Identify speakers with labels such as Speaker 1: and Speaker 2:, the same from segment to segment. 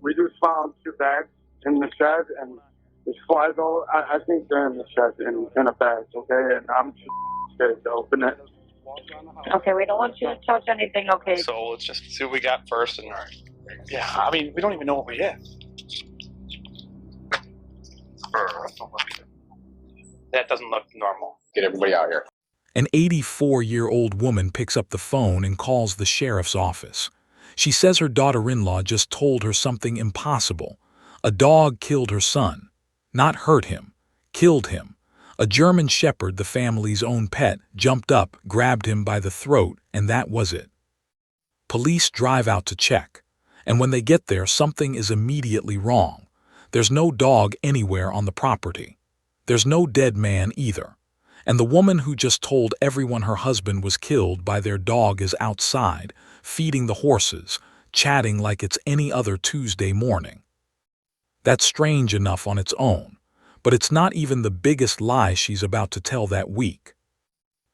Speaker 1: We just found 2 bags in the shed, and there's flies all. I think they're in the shed in a bag, okay? And I'm just scared to open it.
Speaker 2: Okay, we don't want you to touch anything, okay?
Speaker 3: So let's just see what we got first. And yeah, I mean, we don't even know what we have. That doesn't look normal.
Speaker 4: Get everybody out here.
Speaker 5: An 84-year-old woman picks up the phone and calls the sheriff's office. She says her daughter-in-law just told her something impossible. A dog killed her son. Not hurt him, killed him. A German shepherd, the family's own pet, jumped up, grabbed him by the throat, and that was it. Police drive out to check, and when they get there, something is immediately wrong. There's no dog anywhere on the property. There's no dead man either. And the woman who just told everyone her husband was killed by their dog is outside, feeding the horses, chatting like it's any other Tuesday morning. That's strange enough on its own, but it's not even the biggest lie she's about to tell that week.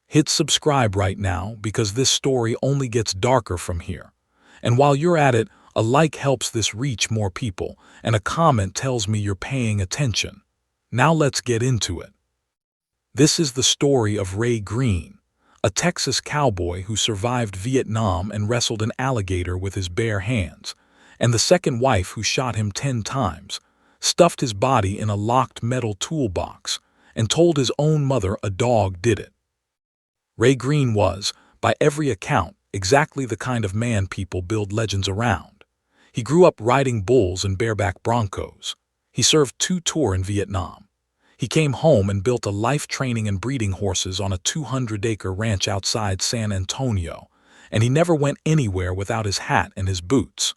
Speaker 5: Hit subscribe right now because this story only gets darker from here. And while you're at it, a like helps this reach more people, and a comment tells me you're paying attention. Now let's get into it. This is the story of Ray Green, a Texas cowboy who survived Vietnam and wrestled an alligator with his bare hands, and the second wife who shot him 10 times, stuffed his body in a locked metal toolbox, and told his own mother a dog did it. Ray Green was, by every account, exactly the kind of man people build legends around. He grew up riding bulls and bareback broncos. He served 2 tours in Vietnam. He came home and built a life training and breeding horses on a 200-acre ranch outside San Antonio, and he never went anywhere without his hat and his boots.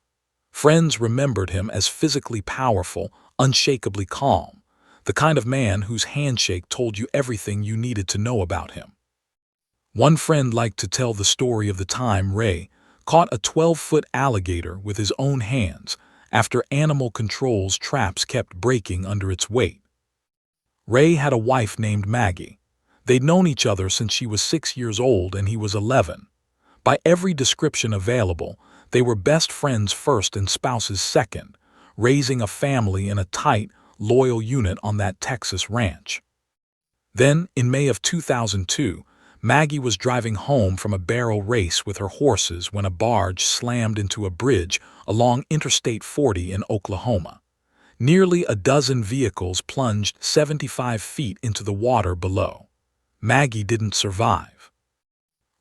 Speaker 5: Friends remembered him as physically powerful, unshakably calm, the kind of man whose handshake told you everything you needed to know about him. One friend liked to tell the story of the time Ray caught a 12-foot alligator with his own hands after animal control's traps kept breaking under its weight. Ray had a wife named Maggie. They'd known each other since she was 6 years old and he was 11. By every description available, they were best friends first and spouses second, raising a family in a tight, loyal unit on that Texas ranch. Then, in May of 2002, Maggie was driving home from a barrel race with her horses when a barge slammed into a bridge along Interstate 40 in Oklahoma. Nearly a dozen vehicles plunged 75 feet into the water below. Maggie didn't survive.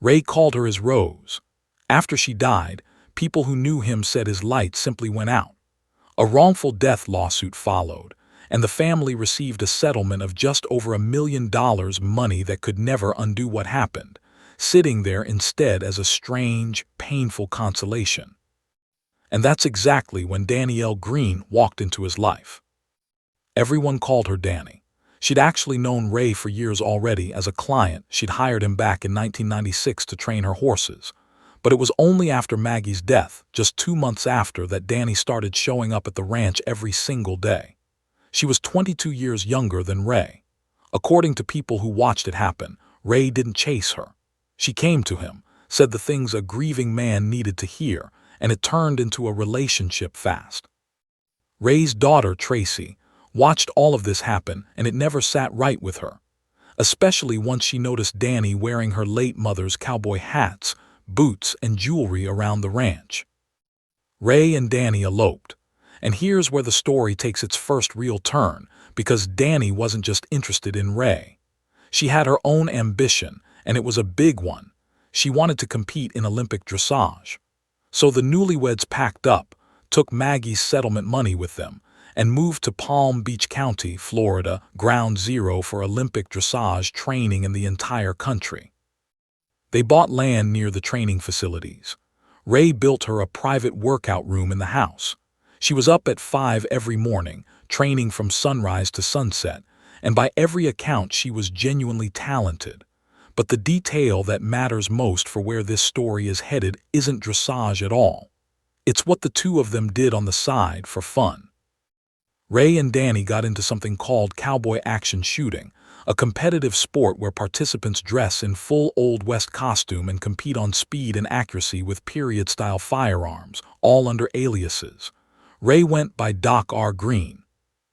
Speaker 5: Ray called her his Rose. After she died, people who knew him said his light simply went out. A wrongful death lawsuit followed, and the family received a settlement of just over $1 million, money that could never undo what happened, sitting there instead as a strange, painful consolation. And that's exactly when Danielle Green walked into his life. Everyone called her Danny. She'd actually known Ray for years already as a client. She'd hired him back in 1996 to train her horses. But it was only after Maggie's death, just 2 months after, that Danny started showing up at the ranch every single day. She was 22 years younger than Ray. According to people who watched it happen, Ray didn't chase her. She came to him, said the things a grieving man needed to hear, and it turned into a relationship fast. Ray's daughter, Tracy, watched all of this happen, and it never sat right with her, especially once she noticed Danny wearing her late mother's cowboy hats, boots, and jewelry around the ranch. Ray and Danny eloped, and here's where the story takes its first real turn, because Danny wasn't just interested in Ray. She had her own ambition, and it was a big one. She wanted to compete in Olympic dressage. So the newlyweds packed up, took Maggie's settlement money with them, and moved to Palm Beach County, Florida, ground zero for Olympic dressage training in the entire country. They bought land near the training facilities. Ray built her a private workout room in the house. She was up at 5 every morning, training from sunrise to sunset, and by every account she was genuinely talented. But the detail that matters most for where this story is headed isn't dressage at all. It's what the two of them did on the side for fun. Ray and Danny got into something called cowboy action shooting, a competitive sport where participants dress in full Old West costume and compete on speed and accuracy with period-style firearms, all under aliases. Ray went by Doc R. Green.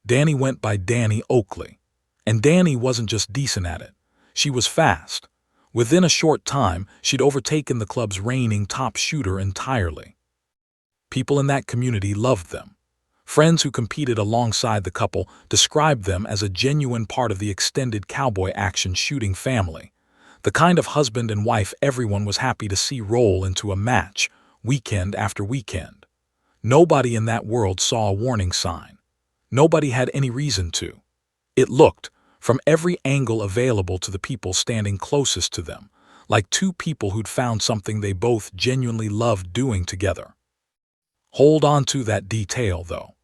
Speaker 5: Danny went by Danny Oakley. And Danny wasn't just decent at it. She was fast. Within a short time, she'd overtaken the club's reigning top shooter entirely. People in that community loved them. Friends who competed alongside the couple described them as a genuine part of the extended cowboy action shooting family, the kind of husband and wife everyone was happy to see roll into a match, weekend after weekend. Nobody in that world saw a warning sign. Nobody had any reason to. It looked, from every angle available to the people standing closest to them, like two people who'd found something they both genuinely loved doing together. Hold on to that detail, though.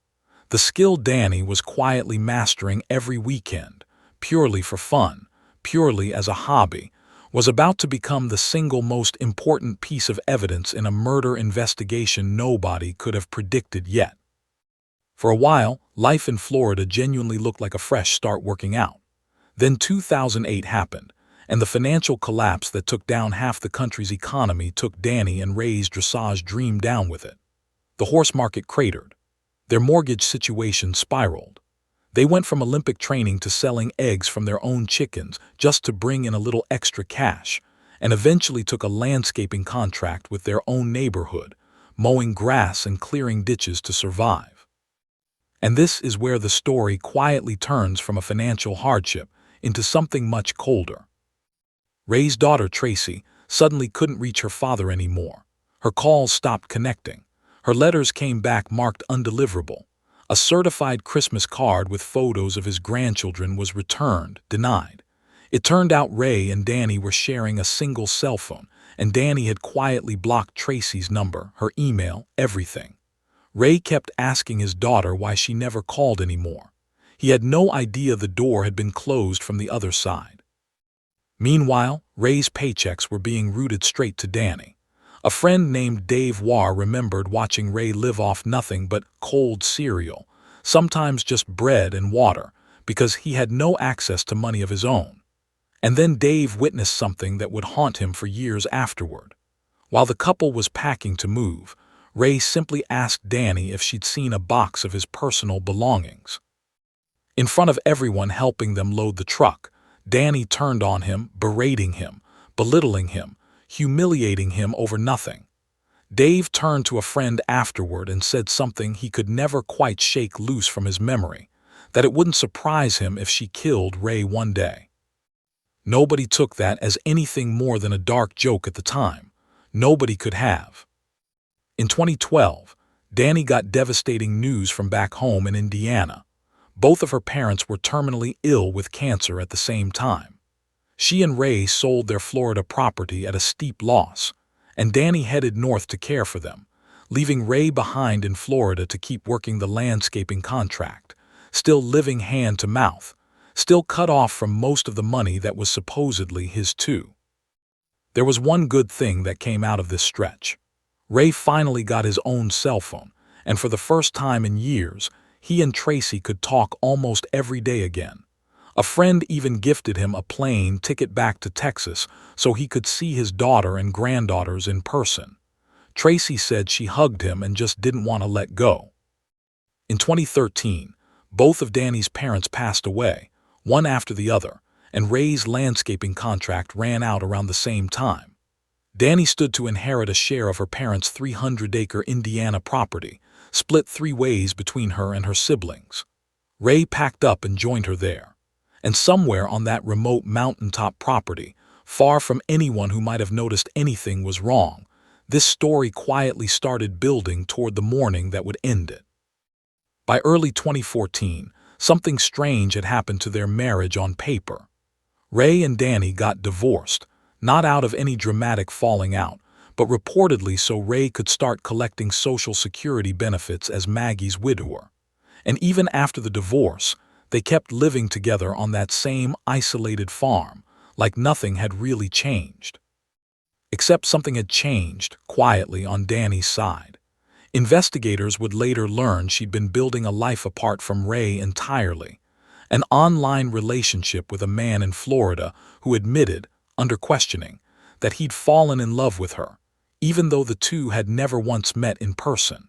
Speaker 5: The skill Danny was quietly mastering every weekend, purely for fun, purely as a hobby, was about to become the single most important piece of evidence in a murder investigation nobody could have predicted yet. For a while, life in Florida genuinely looked like a fresh start working out. Then 2008 happened, and the financial collapse that took down half the country's economy took Danny and Ray's dressage dream down with it. The horse market cratered. Their mortgage situation spiraled. They went from Olympic training to selling eggs from their own chickens just to bring in a little extra cash, and eventually took a landscaping contract with their own neighborhood, mowing grass and clearing ditches to survive. And this is where the story quietly turns from a financial hardship into something much colder. Ray's daughter, Tracy, suddenly couldn't reach her father anymore. Her calls stopped connecting. Her letters came back marked undeliverable. A certified Christmas card with photos of his grandchildren was returned, denied. It turned out Ray and Danny were sharing a single cell phone, and Danny had quietly blocked Tracy's number, her email, everything. Ray kept asking his daughter why she never called anymore. He had no idea the door had been closed from the other side. Meanwhile, Ray's paychecks were being routed straight to Danny. A friend named Dave Warr remembered watching Ray live off nothing but cold cereal, sometimes just bread and water, because he had no access to money of his own. And then Dave witnessed something that would haunt him for years afterward. While the couple was packing to move, Ray simply asked Danny if she'd seen a box of his personal belongings. In front of everyone helping them load the truck, Danny turned on him, berating him, belittling him, humiliating him over nothing. Dave turned to a friend afterward and said something he could never quite shake loose from his memory, that it wouldn't surprise him if she killed Ray one day. Nobody took that as anything more than a dark joke at the time. Nobody could have. In 2012, Danny got devastating news from back home in Indiana. Both of her parents were terminally ill with cancer at the same time. She and Ray sold their Florida property at a steep loss, and Danny headed north to care for them, leaving Ray behind in Florida to keep working the landscaping contract, still living hand to mouth, still cut off from most of the money that was supposedly his too. There was one good thing that came out of this stretch. Ray finally got his own cell phone, and for the first time in years, he and Tracy could talk almost every day again. A friend even gifted him a plane ticket back to Texas so he could see his daughter and granddaughters in person. Tracy said she hugged him and just didn't want to let go. In 2013, both of Danny's parents passed away, one after the other, and Ray's landscaping contract ran out around the same time. Danny stood to inherit a share of her parents' 300-acre Indiana property, split 3 ways between her and her siblings. Ray packed up and joined her there. And somewhere on that remote mountaintop property, far from anyone who might have noticed anything was wrong, this story quietly started building toward the morning that would end it. By early 2014, something strange had happened to their marriage on paper. Ray and Danny got divorced, not out of any dramatic falling out, but reportedly so Ray could start collecting Social Security benefits as Maggie's widower. And even after the divorce, they kept living together on that same isolated farm, like nothing had really changed. Except something had changed, quietly, on Danny's side. Investigators would later learn she'd been building a life apart from Ray entirely, an online relationship with a man in Florida who admitted, under questioning, that he'd fallen in love with her, even though the two had never once met in person.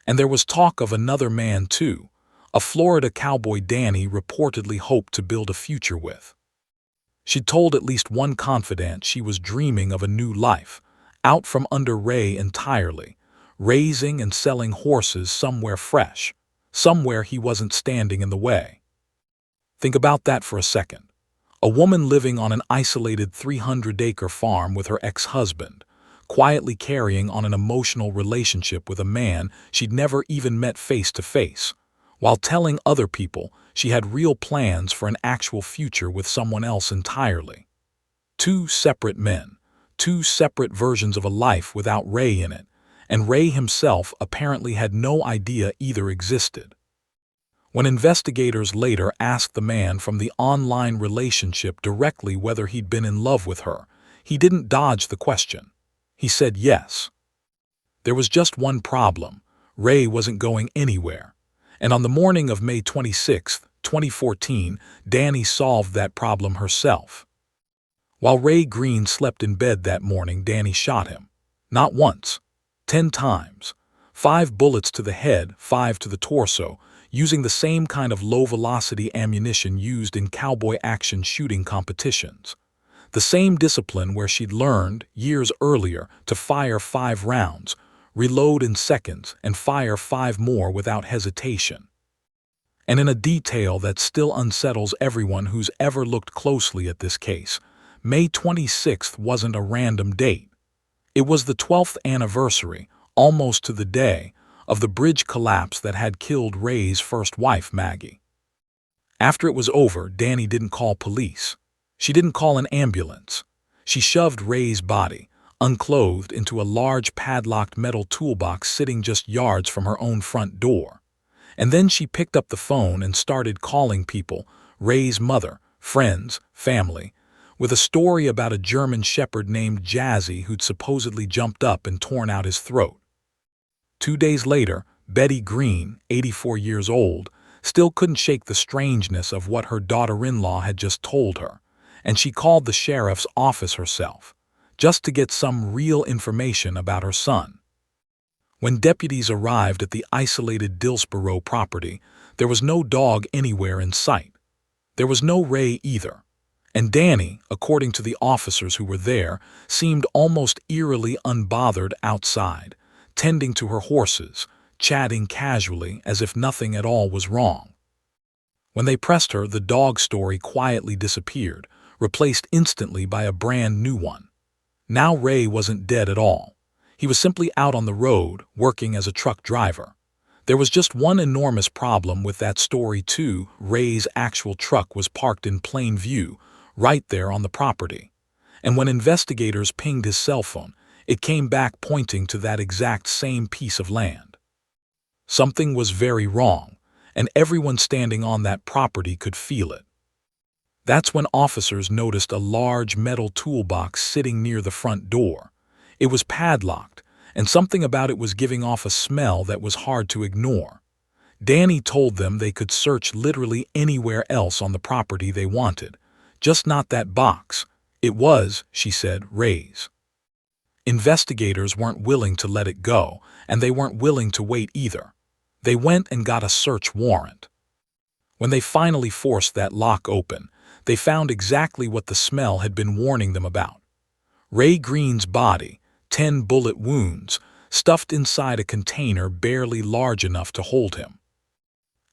Speaker 5: And there was talk of another man too, a Florida cowboy Danny reportedly hoped to build a future with. She'd told at least one confidant she was dreaming of a new life, out from under Ray entirely, raising and selling horses somewhere fresh, somewhere he wasn't standing in the way. Think about that for a second. A woman living on an isolated 300-acre farm with her ex-husband, quietly carrying on an emotional relationship with a man she'd never even met face to face, while telling other people she had real plans for an actual future with someone else entirely. Two separate men, two separate versions of a life without Ray in it, and Ray himself apparently had no idea either existed. When investigators later asked the man from the online relationship directly whether he'd been in love with her, he didn't dodge the question. He said yes. There was just one problem. Ray wasn't going anywhere. And on the morning of May 26, 2014, Danny solved that problem herself. While Ray Green slept in bed that morning, Danny shot him. Not once, 10 times. 5 bullets to the head, 5 to the torso, using the same kind of low-velocity ammunition used in cowboy action shooting competitions. The same discipline where she'd learned, years earlier, to fire 5 rounds, reload in seconds, and fire 5 more without hesitation. And in a detail that still unsettles everyone who's ever looked closely at this case, May 26th wasn't a random date. It was the 12th anniversary, almost to the day, of the bridge collapse that had killed Ray's first wife, Maggie. After it was over, Danny didn't call police. She didn't call an ambulance. She shoved Ray's body, unclothed, into a large padlocked metal toolbox sitting just yards from her own front door. And then she picked up the phone and started calling people, Ray's mother, friends, family, with a story about a German shepherd named Jazzy who'd supposedly jumped up and torn out his throat. 2 days later, Betty Green, 84 years old, still couldn't shake the strangeness of what her daughter-in-law had just told her, and she called the sheriff's office herself, just to get some real information about her son. When deputies arrived at the isolated Dillsborough property, there was no dog anywhere in sight. There was no Ray either. And Danny, according to the officers who were there, seemed almost eerily unbothered outside, tending to her horses, chatting casually as if nothing at all was wrong. When they pressed her, the dog story quietly disappeared, replaced instantly by a brand new one. Now Ray wasn't dead at all. He was simply out on the road, working as a truck driver. There was just one enormous problem with that story too. Ray's actual truck was parked in plain view, right there on the property. And when investigators pinged his cell phone, it came back pointing to that exact same piece of land. Something was very wrong, and everyone standing on that property could feel it. That's when officers noticed a large metal toolbox sitting near the front door. It was padlocked, and something about it was giving off a smell that was hard to ignore. Danny told them they could search literally anywhere else on the property they wanted, just not that box. It was, she said, Ray's. Investigators weren't willing to let it go, and they weren't willing to wait either. They went and got a search warrant. When they finally forced that lock open, they found exactly what the smell had been warning them about. Ray Green's body, 10 bullet wounds, stuffed inside a container barely large enough to hold him.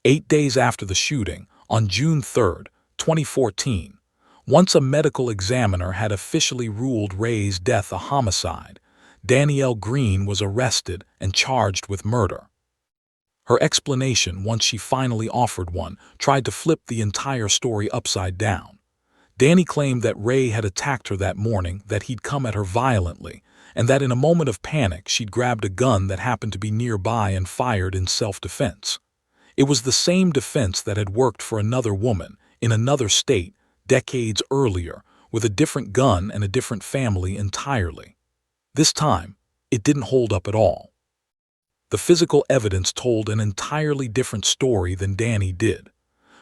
Speaker 5: 8 days after the shooting, on June 3, 2014, once a medical examiner had officially ruled Ray's death a homicide, Danielle Green was arrested and charged with murder. Her explanation, once she finally offered one, tried to flip the entire story upside down. Danny claimed that Ray had attacked her that morning, that he'd come at her violently, and that in a moment of panic she'd grabbed a gun that happened to be nearby and fired in self-defense. It was the same defense that had worked for another woman, in another state, decades earlier, with a different gun and a different family entirely. This time, it didn't hold up at all. The physical evidence told an entirely different story than Danny did.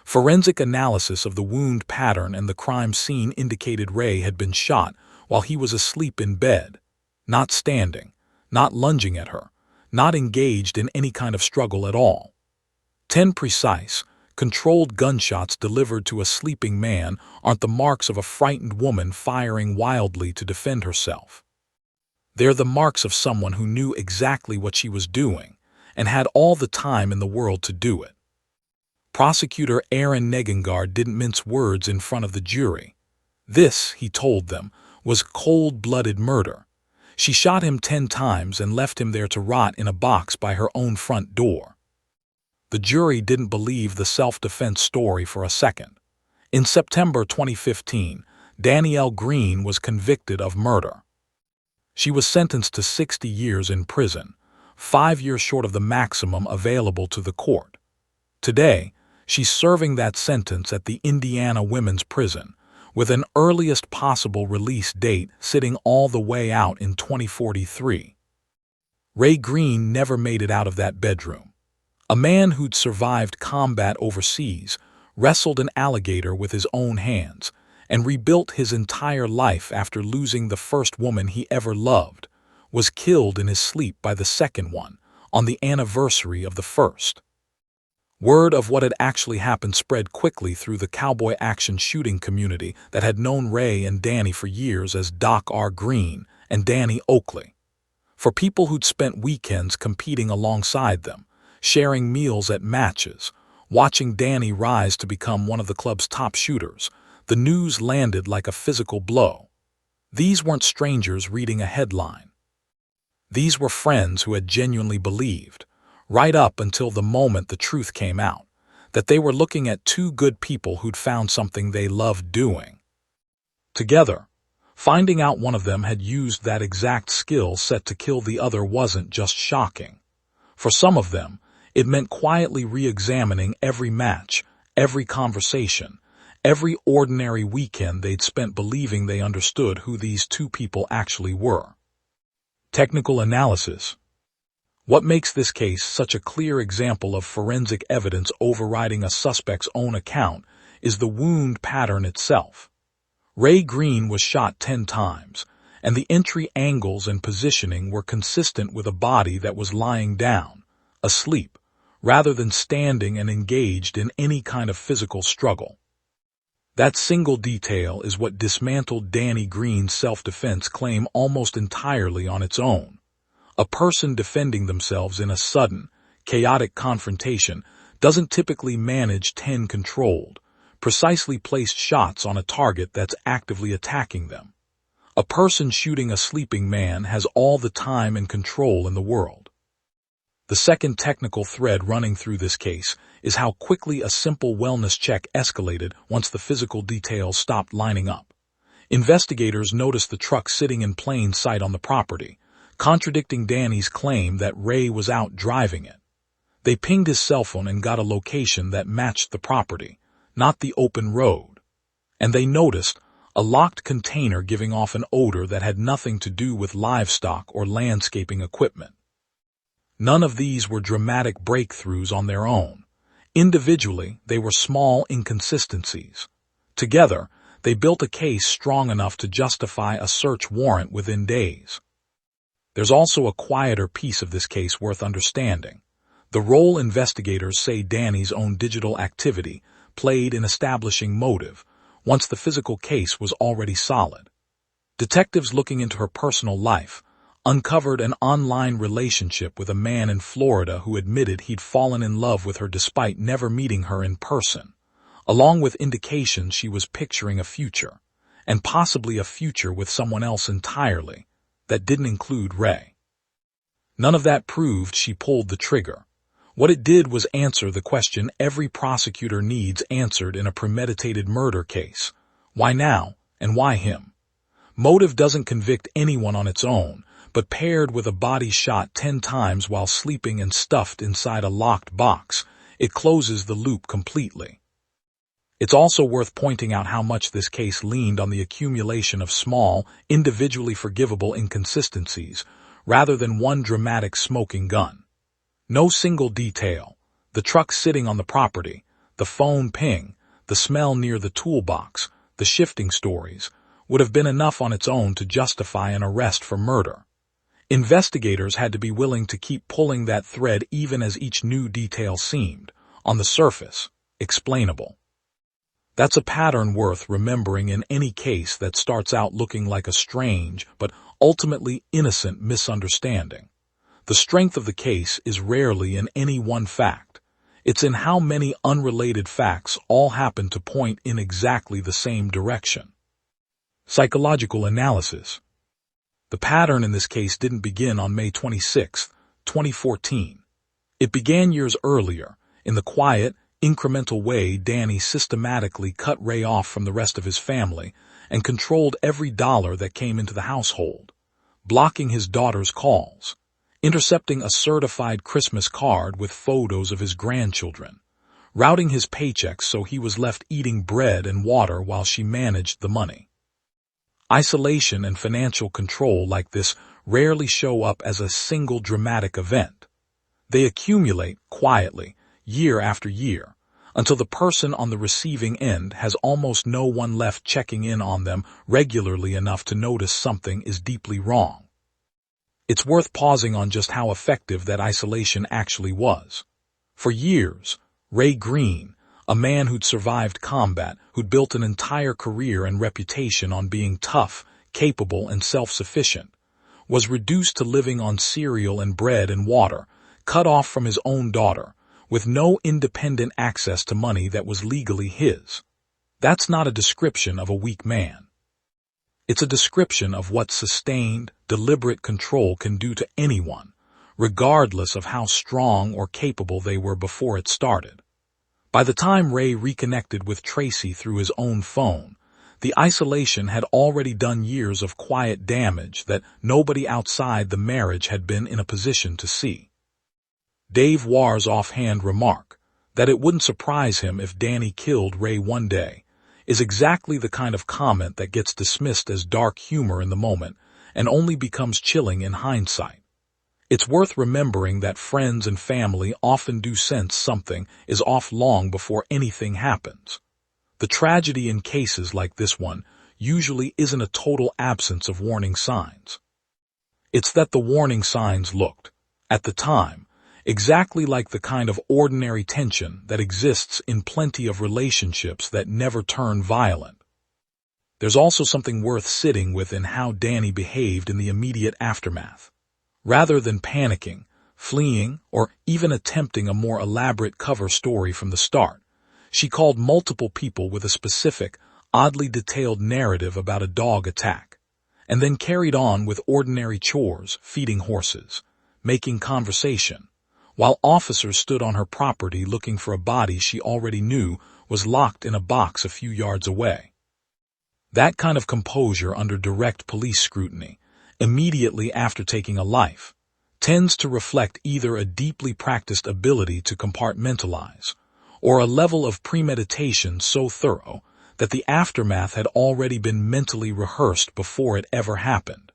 Speaker 5: Forensic analysis of the wound pattern and the crime scene indicated Ray had been shot while he was asleep in bed, not standing, not lunging at her, not engaged in any kind of struggle at all. 10 precise, controlled gunshots delivered to a sleeping man aren't the marks of a frightened woman firing wildly to defend herself. They're the marks of someone who knew exactly what she was doing and had all the time in the world to do it. Prosecutor Aaron Negengard didn't mince words in front of the jury. This, he told them, was cold-blooded murder. She shot him 10 times and left him there to rot in a box by her own front door. The jury didn't believe the self-defense story for a second. In September 2015, Danielle Green was convicted of murder. She was sentenced to 60 years in prison, 5 years short of the maximum available to the court. Today, she's serving that sentence at the Indiana Women's Prison, with an earliest possible release date sitting all the way out in 2043. Ray Green never made it out of that bedroom. A man who'd survived combat overseas, wrestled an alligator with his own hands, and rebuilt his entire life after losing the first woman he ever loved, was killed in his sleep by the second one on the anniversary of the first. Word of what had actually happened spread quickly through the cowboy action shooting community that had known Ray and Danny for years as Doc R. Green and Danny Oakley. For people who'd spent weekends competing alongside them, sharing meals at matches, watching Danny rise to become one of the club's top shooters, the news landed like a physical blow. These weren't strangers reading a headline. These were friends who had genuinely believed, right up until the moment the truth came out, that they were looking at two good people who'd found something they loved doing. Together, finding out one of them had used that exact skill set to kill the other wasn't just shocking. For some of them, it meant quietly re-examining every match, every conversation, every ordinary weekend they'd spent believing they understood who these two people actually were. Technical analysis. What makes this case such a clear example of forensic evidence overriding a suspect's own account is the wound pattern itself. Ray Green was shot 10 times, and the entry angles and positioning were consistent with a body that was lying down, asleep, rather than standing and engaged in any kind of physical struggle. That single detail is what dismantled Danny Green's self-defense claim almost entirely on its own. A person defending themselves in a sudden, chaotic confrontation doesn't typically manage 10 controlled, precisely placed shots on a target that's actively attacking them. A person shooting a sleeping man has all the time and control in the world. The second technical thread running through this case is how quickly a simple wellness check escalated once the physical details stopped lining up. Investigators noticed the truck sitting in plain sight on the property, contradicting Danny's claim that Ray was out driving it. They pinged his cell phone and got a location that matched the property, not the open road. And they noticed a locked container giving off an odor that had nothing to do with livestock or landscaping equipment. None of these were dramatic breakthroughs on their own. Individually, they were small inconsistencies. Together, they built a case strong enough to justify a search warrant within days. There's also a quieter piece of this case worth understanding. The role investigators say Danny's own digital activity played in establishing motive, once the physical case was already solid. Detectives looking into her personal life uncovered an online relationship with a man in Florida who admitted he'd fallen in love with her despite never meeting her in person, along with indications she was picturing a future, and possibly a future with someone else entirely, that didn't include Ray. None of that proved she pulled the trigger. What it did was answer the question every prosecutor needs answered in a premeditated murder case. Why now, and why him? Motive doesn't convict anyone on its own, but paired with a body shot 10 times while sleeping and stuffed inside a locked box, it closes the loop completely. It's also worth pointing out how much this case leaned on the accumulation of small, individually forgivable inconsistencies, rather than one dramatic smoking gun. No single detail, the truck sitting on the property, the phone ping, the smell near the toolbox, the shifting stories, would have been enough on its own to justify an arrest for murder. Investigators had to be willing to keep pulling that thread even as each new detail seemed, on the surface, explainable. That's a pattern worth remembering in any case that starts out looking like a strange but ultimately innocent misunderstanding. The strength of the case is rarely in any one fact. It's in how many unrelated facts all happen to point in exactly the same direction. Psychological analysis. The pattern in this case didn't begin on May 26, 2014. It began years earlier, in the quiet, incremental way Danny systematically cut Ray off from the rest of his family and controlled every dollar that came into the household, blocking his daughter's calls, intercepting a certified Christmas card with photos of his grandchildren, routing his paychecks so he was left eating bread and water while she managed the money. Isolation and financial control like this rarely show up as a single dramatic event. They accumulate quietly, year after year, until the person on the receiving end has almost no one left checking in on them regularly enough to notice something is deeply wrong. It's worth pausing on just how effective that isolation actually was. For years, Ray Green, a man who'd survived combat, who'd built an entire career and reputation on being tough, capable, and self-sufficient, was reduced to living on cereal and bread and water, cut off from his own daughter, with no independent access to money that was legally his. That's not a description of a weak man. It's a description of what sustained, deliberate control can do to anyone, regardless of how strong or capable they were before it started. By the time Ray reconnected with Tracy through his own phone, the isolation had already done years of quiet damage that nobody outside the marriage had been in a position to see. Dave Warr's offhand remark, that it wouldn't surprise him if Danny killed Ray one day, is exactly the kind of comment that gets dismissed as dark humor in the moment and only becomes chilling in hindsight. It's worth remembering that friends and family often do sense something is off long before anything happens. The tragedy in cases like this one usually isn't a total absence of warning signs. It's that the warning signs looked, at the time, exactly like the kind of ordinary tension that exists in plenty of relationships that never turn violent. There's also something worth sitting with in how Danny behaved in the immediate aftermath. Rather than panicking, fleeing, or even attempting a more elaborate cover story from the start, she called multiple people with a specific, oddly detailed narrative about a dog attack, and then carried on with ordinary chores, feeding horses, making conversation, while officers stood on her property looking for a body she already knew was locked in a box a few yards away. That kind of composure under direct police scrutiny, immediately after taking a life, tends to reflect either a deeply practiced ability to compartmentalize or a level of premeditation so thorough that the aftermath had already been mentally rehearsed before it ever happened.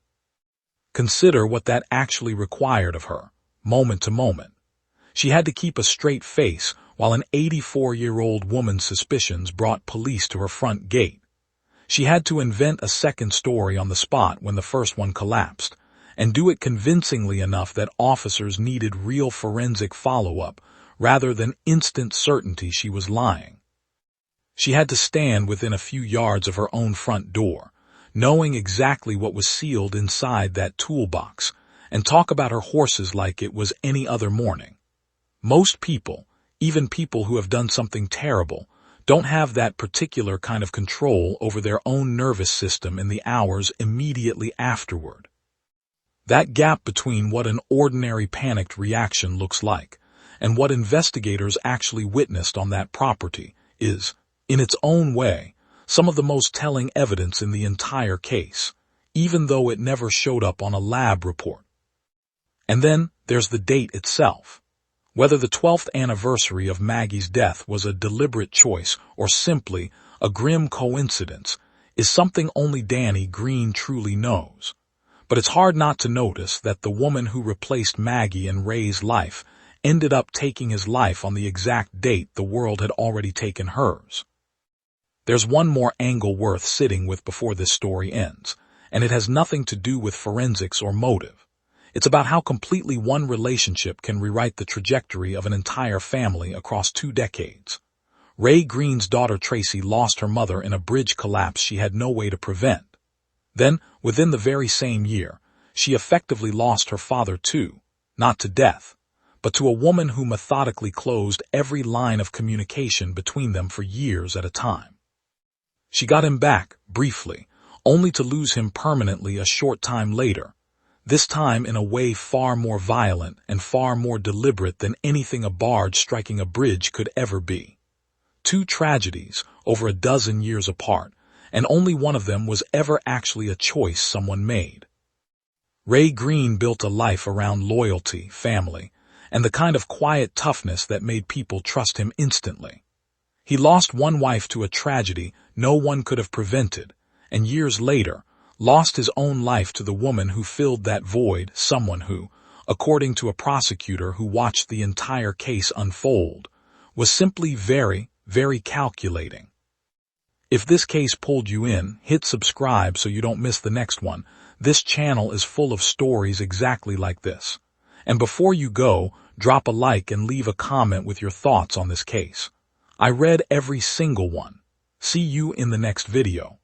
Speaker 5: Consider what that actually required of her, moment to moment. She had to keep a straight face while an 84-year-old woman's suspicions brought police to her front gate. She had to invent a second story on the spot when the first one collapsed, and do it convincingly enough that officers needed real forensic follow-up rather than instant certainty she was lying. She had to stand within a few yards of her own front door, knowing exactly what was sealed inside that toolbox, and talk about her horses like it was any other morning. Most people, even people who have done something terrible, don't have that particular kind of control over their own nervous system in the hours immediately afterward. That gap between what an ordinary panicked reaction looks like and what investigators actually witnessed on that property is, in its own way, some of the most telling evidence in the entire case, even though it never showed up on a lab report. And then there's the date itself. Whether the 12th anniversary of Maggie's death was a deliberate choice or simply a grim coincidence is something only Danny Green truly knows. But it's hard not to notice that the woman who replaced Maggie in Ray's life ended up taking his life on the exact date the world had already taken hers. There's one more angle worth sitting with before this story ends, and it has nothing to do with forensics or motive. It's about how completely one relationship can rewrite the trajectory of an entire family across 2 decades. Ray Green's daughter Tracy lost her mother in a bridge collapse she had no way to prevent. Then, within the very same year, she effectively lost her father too, not to death, but to a woman who methodically closed every line of communication between them for years at a time. She got him back, briefly, only to lose him permanently a short time later, this time in a way far more violent and far more deliberate than anything a barge striking a bridge could ever be. 2 tragedies, over a dozen years apart, and only one of them was ever actually a choice someone made. Ray Green built a life around loyalty, family, and the kind of quiet toughness that made people trust him instantly. He lost one wife to a tragedy no one could have prevented, and years later, lost his own life to the woman who filled that void, someone who, according to a prosecutor who watched the entire case unfold, was simply very, very calculating. If this case pulled you in, hit subscribe so you don't miss the next one. This channel is full of stories exactly like this. And before you go, drop a like and leave a comment with your thoughts on this case. I read every single one. See you in the next video.